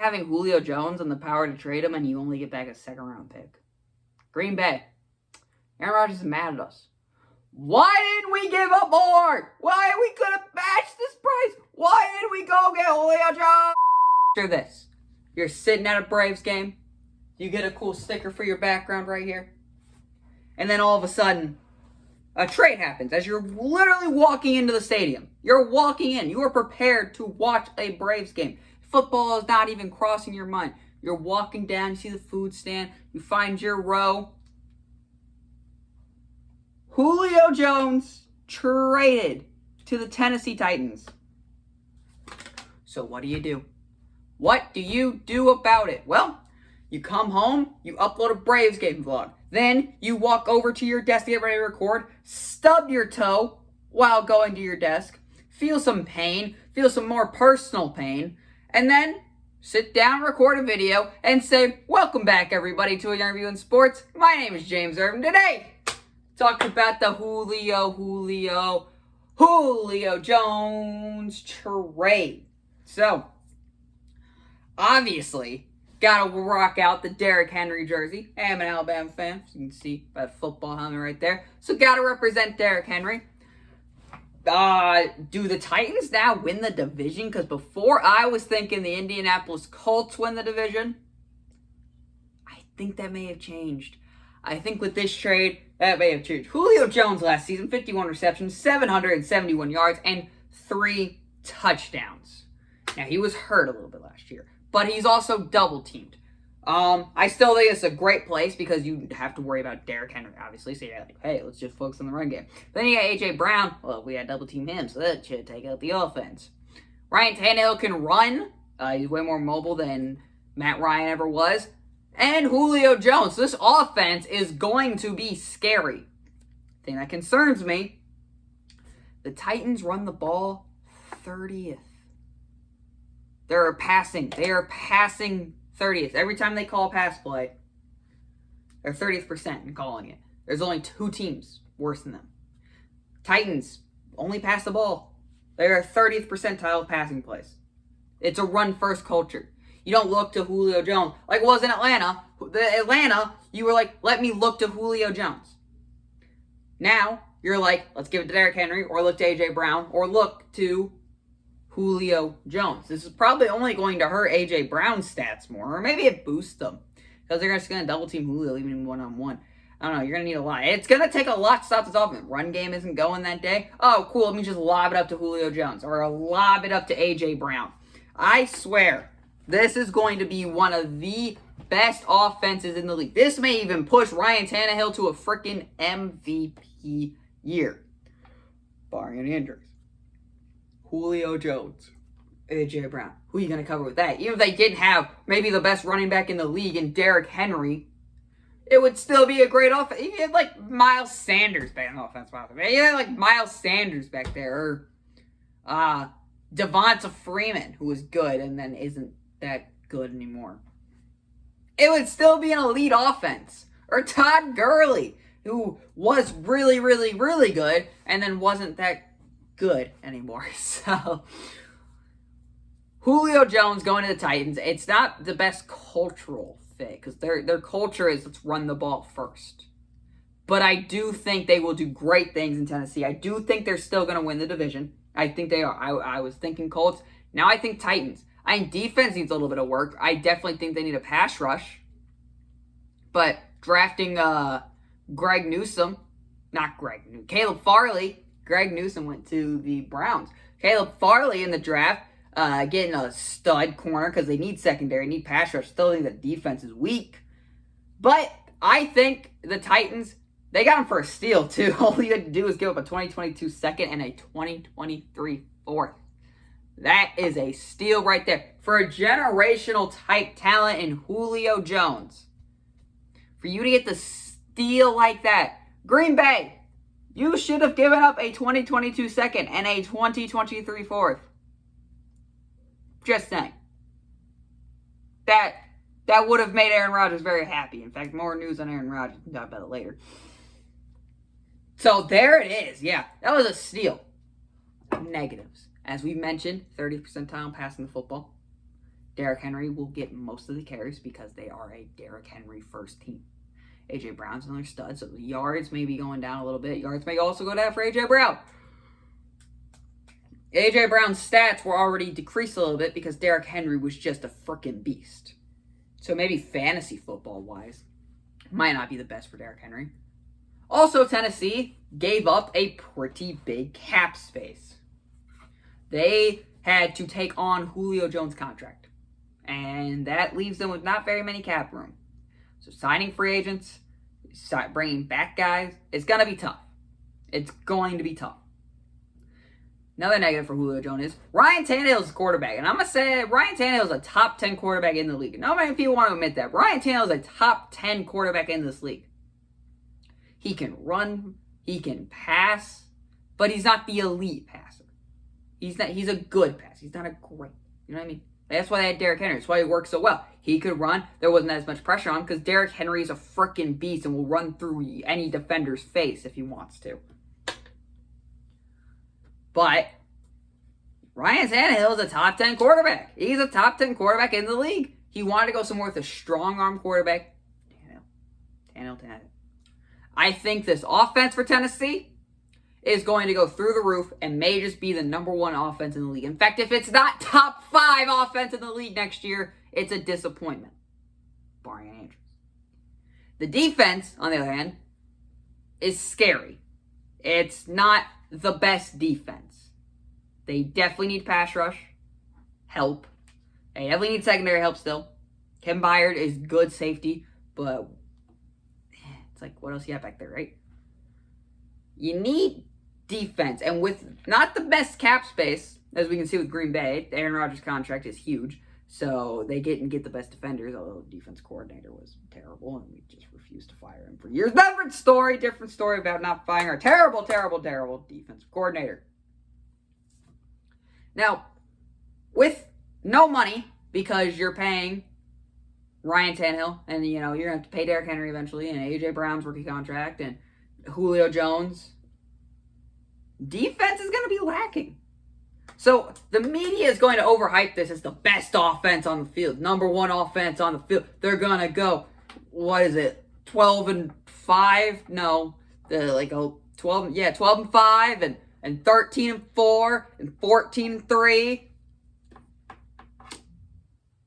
having Julio Jones and the power to trade him, and you only get back a second-round pick. Green Bay. Aaron Rodgers is mad at us. Why didn't we give up more? Why we could have matched this price? Why did we go get Julio Jones? After this, you're sitting at a Braves game. You get a cool sticker for your background right here. And then all of a sudden, a trade happens as you're literally walking into the stadium. You're walking in. You are prepared to watch a Braves game. Football is not even crossing your mind. You're walking down, you see the food stand, you find your row. Julio Jones traded to the Tennessee Titans. So what do? What do you do about it? Well, you come home, you upload a Braves game vlog. Then you walk over to your desk to get ready to record, stub your toe while going to your desk, feel some pain, feel some more personal pain, and then sit down, record a video, and say, welcome back everybody to a Young Review in Sports. My name is James Irvin. Today, talk about the Julio Jones trade. So, obviously, gotta rock out the Derrick Henry jersey. Hey, I'm an Alabama fan, as you can see by the football helmet right there. So, gotta represent Derrick Henry. Do the Titans now win the division? Because before I was thinking the Indianapolis Colts win the division. I think that may have changed. I think with this trade, that may have changed. Julio Jones last season, 51 receptions, 771 yards, and 3 touchdowns. Now, he was hurt a little bit last year, but he's also double-teamed. I still think it's a great place because you have to worry about Derrick Henry, obviously. So you're like, hey, let's just focus on the run game. But then you got A.J. Brown. Well, we had double-team him, so that should take out the offense. Ryan Tannehill can run. He's way more mobile than Matt Ryan ever was. And Julio Jones. This offense is going to be scary. The thing that concerns me, the Titans run the ball 30th. They are passing 30th. Every time they call a pass play, they're 30th percent in calling it. There's only 2 teams worse than them. Titans only pass the ball. They're 30th percentile of passing plays. It's a run-first culture. You don't look to Julio Jones. Like it was in Atlanta. Atlanta, you were like, let me look to Julio Jones. Now, you're like, let's give it to Derrick Henry, or look to A.J. Brown, or look to Julio Jones. This is probably only going to hurt A.J. Brown's stats more, or maybe it boosts them, because they're just going to double-team Julio even in one-on-one. I don't know, you're going to need a lot. It's going to take a lot to stop this offense. Run game isn't going that day. Oh, cool, let me just lob it up to Julio Jones, or lob it up to A.J. Brown. I swear, this is going to be one of the best offenses in the league. This may even push Ryan Tannehill to a freaking MVP year, barring any injuries. Julio Jones, A.J. Brown. Who are you going to cover with that? Even if they didn't have maybe the best running back in the league in Derrick Henry, it would still be a great offense. You had like Miles Sanders back in the offense. You had like Miles Sanders back there. Or Devonta Freeman, who was good and then isn't that good anymore. It would still be an elite offense. Or Todd Gurley, who was really, really, really good and then wasn't that good anymore. So Julio Jones going to the Titans, it's not the best cultural fit because their culture is let's run the ball first. But I do think they will do great things in Tennessee. I do think they're still going to win the division. I think they are. I was thinking Colts. Now I think Titans. I think defense needs a little bit of work. I definitely think they need a pass rush. But drafting Caleb Farley. Greg Newsome went to the Browns. Caleb Farley in the draft, getting a stud corner because they need secondary, need pass rush. Still think the defense is weak. But I think the Titans, they got him for a steal too. All you had to do is give up a 2022 second and a 2023 fourth. That is a steal right there. For a generational type talent in Julio Jones. For you to get the steal like that. Green Bay, you should have given up a 2022 second and a 2023 fourth. Just saying. That would have made Aaron Rodgers very happy. In fact, more news on Aaron Rodgers. We'll talk about it later. So there it is. Yeah, that was a steal. Negatives. As we mentioned, 30th percentile passing the football. Derrick Henry will get most of the carries because they are a Derrick Henry first team. A.J. Brown's another stud, so the yards may be going down a little bit. Yards may also go down for A.J. Brown. A.J. Brown's stats were already decreased a little bit because Derrick Henry was just a freaking beast. So maybe fantasy football-wise, might not be the best for Derrick Henry. Also, Tennessee gave up a pretty big cap space. They had to take on Julio Jones' contract. And that leaves them with not very many cap room. So signing free agents, bringing back guys, it's going to be tough. It's going to be tough. Another negative for Julio Jones is Ryan Tannehill is a quarterback. And I'm going to say Ryan Tannehill is a top 10 quarterback in the league. Not many people want to admit that. Ryan Tannehill is a top 10 quarterback in this league. He can run, he can pass, but he's not the elite passer. He's a good passer. He's not a great. You know what I mean? That's why they had Derrick Henry. That's why he worked so well. He could run. There wasn't as much pressure on him because Derrick Henry is a freaking beast and will run through any defender's face if he wants to. But Ryan Tannehill is a top 10 quarterback. He's a top 10 quarterback in the league. He wanted to go somewhere with a strong arm quarterback. Tannehill. I think this offense for Tennessee is going to go through the roof and may just be the number one offense in the league. In fact, if it's not top 5 offense in the league next year, it's a disappointment, barring any injuries. The defense, on the other hand, is scary. It's not the best defense. They definitely need pass rush help. They definitely need secondary help still. Kevin Byard is good safety, but it's like, what else you have back there, right? You need defense. And with not the best cap space, as we can see with Green Bay, Aaron Rodgers' contract is huge. So they get the best defenders, although the defense coordinator was terrible, and we just refused to fire him for years. Different story about not firing our terrible defensive coordinator. Now, with no money, because you're paying Ryan Tannehill, and you're going to have to pay Derrick Henry eventually, and A.J. Brown's rookie contract, and Julio Jones, defense is going to be lacking. So the media is going to overhype this as the best offense on the field, number one offense on the field. They're going to go, 12-5? No, 12-5 and 13-4 and 14-3.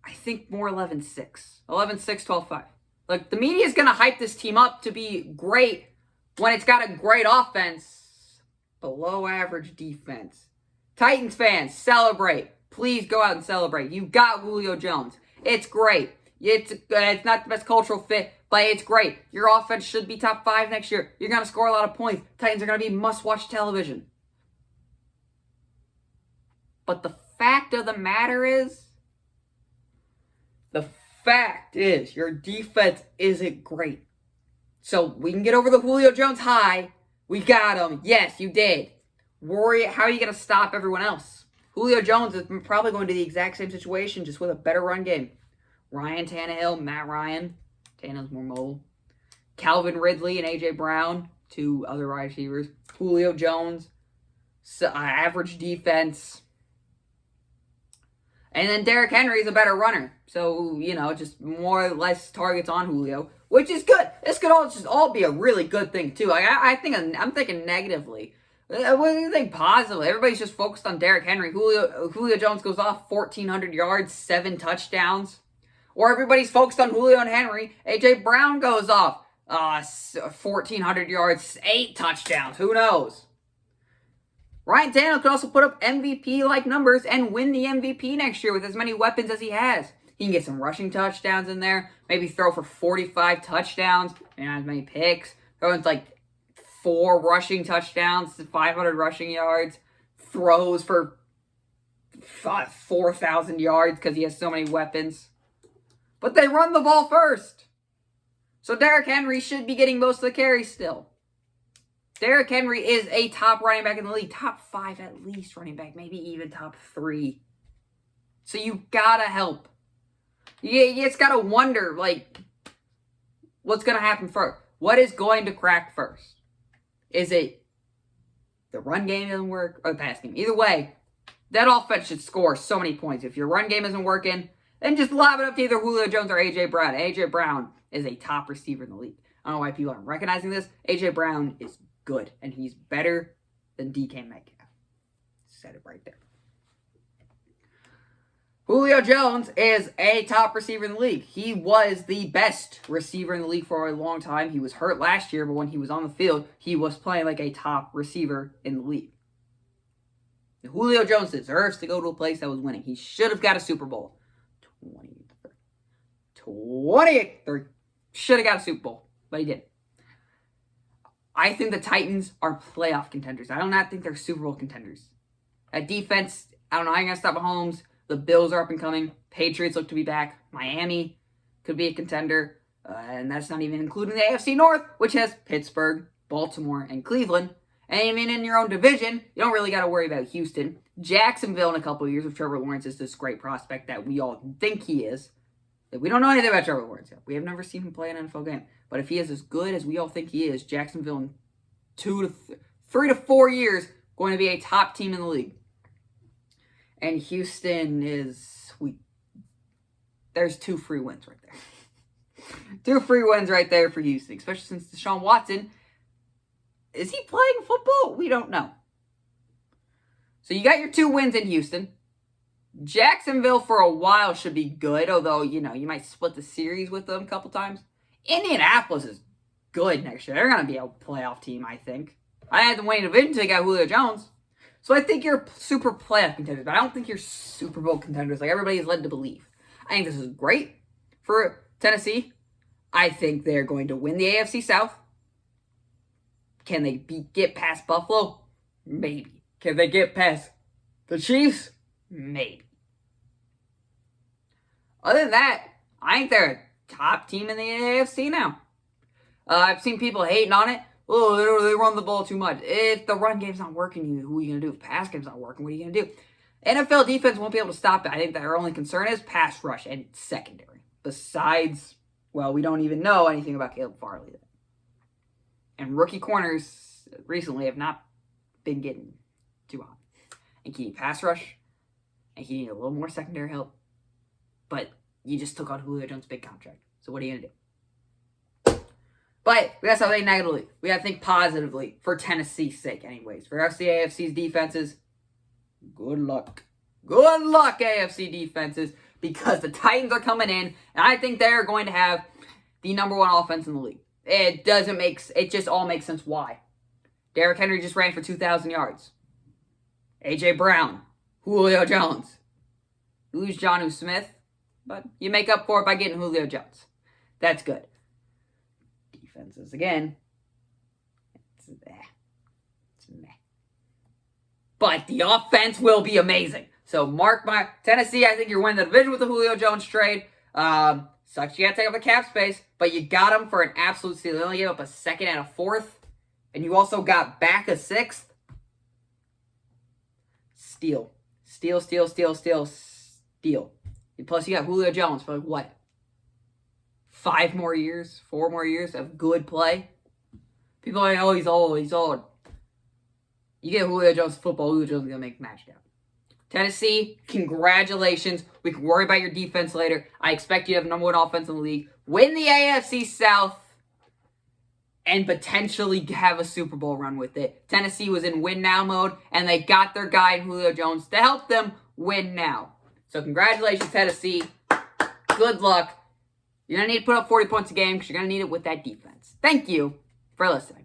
I think more 11-6. 11-6, 12-5. Like, the media is going to hype this team up to be great when it's got a great offense, below average defense. Titans fans, celebrate. Please go out and celebrate. You got Julio Jones. It's great. It's not the best cultural fit, but it's great. Your offense should be top 5 next year. You're going to score a lot of points. Titans are going to be must-watch television. But the fact of the matter is, your defense isn't great. So we can get over the Julio Jones high. We got him. Yes, you did. Worry, how are you going to stop everyone else? Julio Jones is probably going to the exact same situation, just with a better run game. Ryan Tannehill, Matt Ryan. Tannehill's more mobile. Calvin Ridley and A.J. Brown, 2 other wide receivers. Julio Jones, average defense. And then Derrick Henry is a better runner. So, just more or less targets on Julio, which is good. This could all be a really good thing, too. I'm thinking negatively. What do you think positively? Everybody's just focused on Derrick Henry. Julio Jones goes off 1,400 yards, 7 touchdowns. Or everybody's focused on Julio and Henry. A.J. Brown goes off 1,400 yards, 8 touchdowns. Who knows? Ryan Tannehill could also put up MVP-like numbers and win the MVP next year with as many weapons as he has. He can get some rushing touchdowns in there. Maybe throw for 45 touchdowns. Not as many picks. Throw in 4 rushing touchdowns, 500 rushing yards. Throws for 4,000 yards because he has so many weapons. But they run the ball first. So Derrick Henry should be getting most of the carries still. Derrick Henry is a top running back in the league. Top 5 at least running back. Maybe even top 3. So you gotta help. You just gotta wonder, what's gonna happen first? What is going to crack first? Is it the run game doesn't work or the pass game? Either way, that offense should score so many points. If your run game isn't working, and just lob it up to either Julio Jones or A.J. Brown. A.J. Brown is a top receiver in the league. I don't know why people aren't recognizing this. A.J. Brown is good, and he's better than DK Metcalf. Said it right there. Julio Jones is a top receiver in the league. He was the best receiver in the league for a long time. He was hurt last year, but when he was on the field, he was playing like a top receiver in the league. Julio Jones deserves to go to a place that was winning. He should have got a Super Bowl. 28-3. Should have got a Super Bowl, but he didn't. I think the Titans are playoff contenders. I do not think they're Super Bowl contenders. That defense, I don't know how you're going to stop Mahomes. The Bills are up and coming. Patriots look to be back. Miami could be a contender. And that's not even including the AFC North, which has Pittsburgh, Baltimore, and Cleveland. And I mean, in your own division, you don't really got to worry about Houston. Jacksonville in a couple of years with Trevor Lawrence is this great prospect that we all think he is. We don't know anything about Trevor Lawrence yet. We have never seen him play an NFL game. But if he is as good as we all think he is, Jacksonville in 3 to 4 years going to be a top team in the league. And Houston is there's 2 free wins right there. 2 free wins right there for Houston, especially since Deshaun Watson, is he playing football? We don't know. So you got your 2 wins in Houston. Jacksonville for a while should be good, although, you might split the series with them a couple times. Indianapolis is good next year. They're going to be a playoff team, I think. I had them winning division until they got Julio Jones. So I think you're super playoff contenders, but I don't think you're Super Bowl contenders like everybody is led to believe. I think this is great for Tennessee. I think they're going to win the AFC South. Can they get past Buffalo? Maybe. Can they get past the Chiefs? Maybe. Other than that, I think they're a top team in the AFC now. I've seen people hating on it. Oh, they run the ball too much. If the run game's not working, who are you going to do? If the pass game's not working, what are you going to do? NFL defense won't be able to stop it. I think their only concern is pass rush and secondary. Besides, well, we don't even know anything about Caleb Farley yet. And rookie corners recently have not been getting too hot. And you need pass rush, and you need a little more secondary help. But you just took on Julio Jones' big contract. So what are you going to do? But we got to stop thinking negatively. We got to think positively for Tennessee's sake anyways. For us, the AFC's defenses, good luck. Good luck, AFC defenses, because the Titans are coming in, and I think they're going to have the number 1 offense in the league. It just all makes sense why. Derrick Henry just ran for 2,000 yards. A.J. Brown, Julio Jones. You lose Jonnu Smith, but you make up for it by getting Julio Jones. That's good. Defenses, again, it's meh. But the offense will be amazing. So mark my Tennessee, I think you're winning the division with the Julio Jones trade. Sucks you got to take up a cap space, but you got him for an absolute steal. They only gave up a 2nd and a 4th, and you also got back a 6th. Steal. Plus, you got Julio Jones for what? 4 more years of good play. People are like, oh, he's old. You get Julio Jones football, Julio Jones is going to make the match down. Tennessee, congratulations. We can worry about your defense later. I expect you to have number 1 offense in the league. Win the AFC South. And potentially have a Super Bowl run with it. Tennessee was in win now mode. And they got their guy in Julio Jones to help them win now. So congratulations, Tennessee. Good luck. You're going to need to put up 40 points a game because you're going to need it with that defense. Thank you for listening.